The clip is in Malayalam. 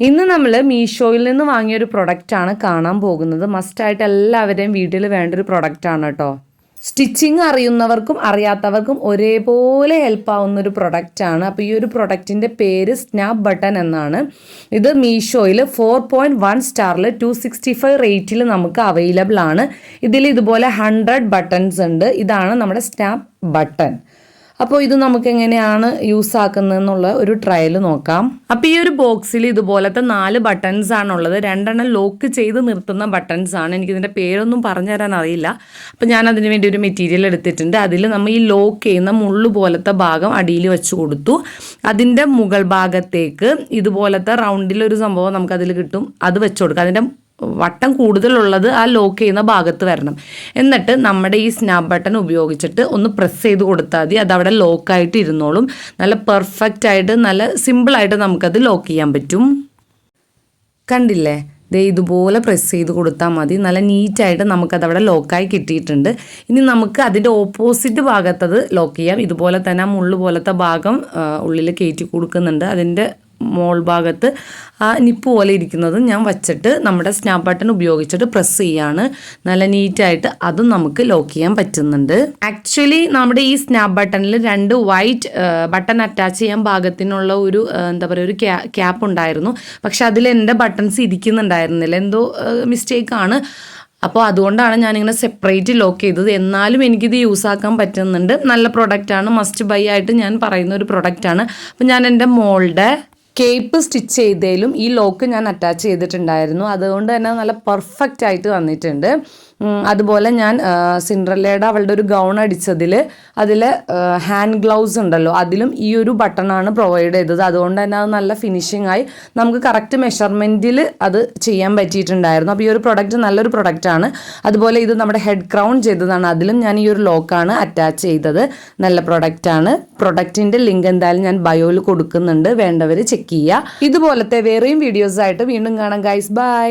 ഇന്ന് നമ്മൾ മീഷോയിൽ നിന്ന് വാങ്ങിയൊരു പ്രൊഡക്റ്റാണ് കാണാൻ പോകുന്നത്. മസ്റ്റായിട്ട് എല്ലാവരുടെയും വീട്ടിൽ വേണ്ടൊരു പ്രൊഡക്റ്റാണ് കേട്ടോ. സ്റ്റിച്ചിങ് അറിയുന്നവർക്കും അറിയാത്തവർക്കും ഒരേപോലെ ഹെൽപ്പ് ആവുന്നൊരു പ്രൊഡക്റ്റാണ്. അപ്പോൾ ഈ ഒരു പ്രൊഡക്റ്റിൻ്റെ പേര് സ്നാപ്പ് ബട്ടൺ എന്നാണ്. ഇത് മീഷോയിൽ 4.1 സ്റ്റാറിൽ 265 റേറ്റിൽ നമുക്ക് അവൈലബിൾ ആണ്. ഇതിൽ ഇതുപോലെ 100 ബട്ടൺസ് ഉണ്ട്. ഇതാണ് നമ്മുടെ സ്നാപ്പ് ബട്ടൺ. അപ്പോൾ ഇത് നമുക്ക് എങ്ങനെയാണ് യൂസ് ആക്കുന്നതെന്നുള്ള ഒരു ട്രയൽ നോക്കാം. അപ്പോൾ ഈ ഒരു ബോക്സിൽ ഇതുപോലത്തെ 4 ബട്ടൺസ് ആണുള്ളത്. 2 ലോക്ക് ചെയ്ത് നിർത്തുന്ന ബട്ടൺസ് ആണ്. എനിക്കിതിൻ്റെ പേരൊന്നും പറഞ്ഞു തരാൻ അറിയില്ല. അപ്പോൾ ഞാൻ അതിന് വേണ്ടി ഒരു മെറ്റീരിയൽ എടുത്തിട്ടുണ്ട്. അതിൽ നമ്മൾ ഈ ലോക്ക് ചെയ്യുന്ന മുള്ളു പോലത്തെ ഭാഗം അടിയിൽ വെച്ച് കൊടുത്തു. അതിൻ്റെ മുകൾ ഭാഗത്തേക്ക് ഇതുപോലത്തെ റൗണ്ടിലൊരു സംഭവം നമുക്കതിൽ കിട്ടും. അത് വെച്ച് കൊടുക്കുക. അതിൻ്റെ വട്ടം കൂടുതലുള്ളത് ആ ലോക്ക് ചെയ്യുന്ന ഭാഗത്ത് വരണം. എന്നിട്ട് നമ്മുടെ ഈ സ്നാപ്പ് ബട്ടൺ ഉപയോഗിച്ചിട്ട് ഒന്ന് പ്രസ് ചെയ്ത് കൊടുത്താൽ മതി. അതവിടെ ലോക്കായിട്ട് ഇരുന്നോളും. നല്ല പെർഫെക്റ്റ് ആയിട്ട് നല്ല സിമ്പിളായിട്ട് നമുക്കത് ലോക്ക് ചെയ്യാൻ പറ്റും. കണ്ടില്ലേ? ദേ ഇതുപോലെ പ്രസ് ചെയ്ത് കൊടുത്താൽ മതി. നല്ല നീറ്റായിട്ട് നമുക്കതവിടെ ലോക്കായി കിട്ടിയിട്ടുണ്ട്. ഇനി നമുക്ക് അതിൻ്റെ ഓപ്പോസിറ്റ് ഭാഗത്തത് ലോക്ക് ചെയ്യാം. ഇതുപോലെ തന്നെ ആ മുള്ളു പോലത്തെ ഭാഗം ഉള്ളിൽ കയറ്റി കൊടുക്കുന്നുണ്ട്. അതിൻ്റെ മോൾ ഭാഗത്ത് ആ നിപ്പ് പോലെ ഇരിക്കുന്നത് ഞാൻ വച്ചിട്ട് നമ്മുടെ സ്നാപ്പ് ബട്ടൺ ഉപയോഗിച്ചിട്ട് പ്രസ് ചെയ്യാണ്. നല്ല നീറ്റായിട്ട് അതും നമുക്ക് ലോക്ക് ചെയ്യാൻ പറ്റുന്നുണ്ട്. ആക്ച്വലി നമ്മുടെ ഈ സ്നാപ്പ് ബട്ടണിൽ 2 വൈറ്റ് ബട്ടൺ അറ്റാച്ച് ചെയ്യാൻ പാകത്തിനുള്ള ഒരു എന്താ പറയുക ഒരു ക്യാപ്പ് ഉണ്ടായിരുന്നു. പക്ഷെ അതിൽ എൻ്റെ ബട്ടൺസ് ഇരിക്കുന്നുണ്ടായിരുന്നില്ല. എന്തോ മിസ്റ്റേക്കാണ്. അപ്പോൾ അതുകൊണ്ടാണ് ഞാനിങ്ങനെ സെപ്പറേറ്റ് ലോക്ക് ചെയ്തത്. എന്നാലും എനിക്കിത് യൂസ് ആക്കാൻ പറ്റുന്നുണ്ട്. നല്ല പ്രൊഡക്റ്റാണ്. മസ്റ്റ് ബൈ ആയിട്ട് ഞാൻ പറയുന്ന ഒരു പ്രൊഡക്റ്റാണ്. അപ്പോൾ ഞാൻ എൻ്റെ മോളുടെ കേപ്പ് സ്റ്റിച്ച് ചെയ്തതിലും ഈ ലോക്ക് ഞാൻ അറ്റാച്ച് ചെയ്തിട്ടുണ്ടായിരുന്നു. അതുകൊണ്ട് തന്നെ നല്ല പെർഫെക്റ്റ് ആയിട്ട് വന്നിട്ടുണ്ട്. അതുപോലെ ഞാൻ സിൻഡ്രല്ലയുടെ അവളുടെ ഒരു ഗൗൺ അടിച്ചതിൽ അതിൽ ഹാൻഡ് ഗ്ലൗസ് ഉണ്ടല്ലോ, അതിലും ഈ ഒരു ബട്ടണാണ് പ്രൊവൈഡ് ചെയ്തത്. അതുകൊണ്ട് തന്നെ അത് നല്ല ഫിനിഷിംഗ് ആയി നമുക്ക് കറക്റ്റ് മെഷർമെൻറ്റിൽ അത് ചെയ്യാൻ പറ്റിയിട്ടുണ്ടായിരുന്നു. അപ്പോൾ ഈ ഒരു പ്രൊഡക്റ്റ് നല്ലൊരു പ്രൊഡക്റ്റാണ്. അതുപോലെ ഇത് നമ്മുടെ ഹെഡ് ക്രൗൺ ചെയ്തതാണ്. അതിലും ഞാൻ ഈ ഒരു ലോക്കാണ് അറ്റാച്ച് ചെയ്തത്. നല്ല പ്രൊഡക്റ്റാണ്. പ്രൊഡക്റ്റിൻ്റെ ലിങ്ക് എന്തായാലും ഞാൻ ബയോയിൽ കൊടുക്കുന്നുണ്ട്. വേണ്ടവർ ചെക്ക് ചെയ്യുക. ഇതുപോലത്തെ വേറെയും വീഡിയോസായിട്ട് വീണ്ടും കാണാം ഗൈസ്. ബൈ.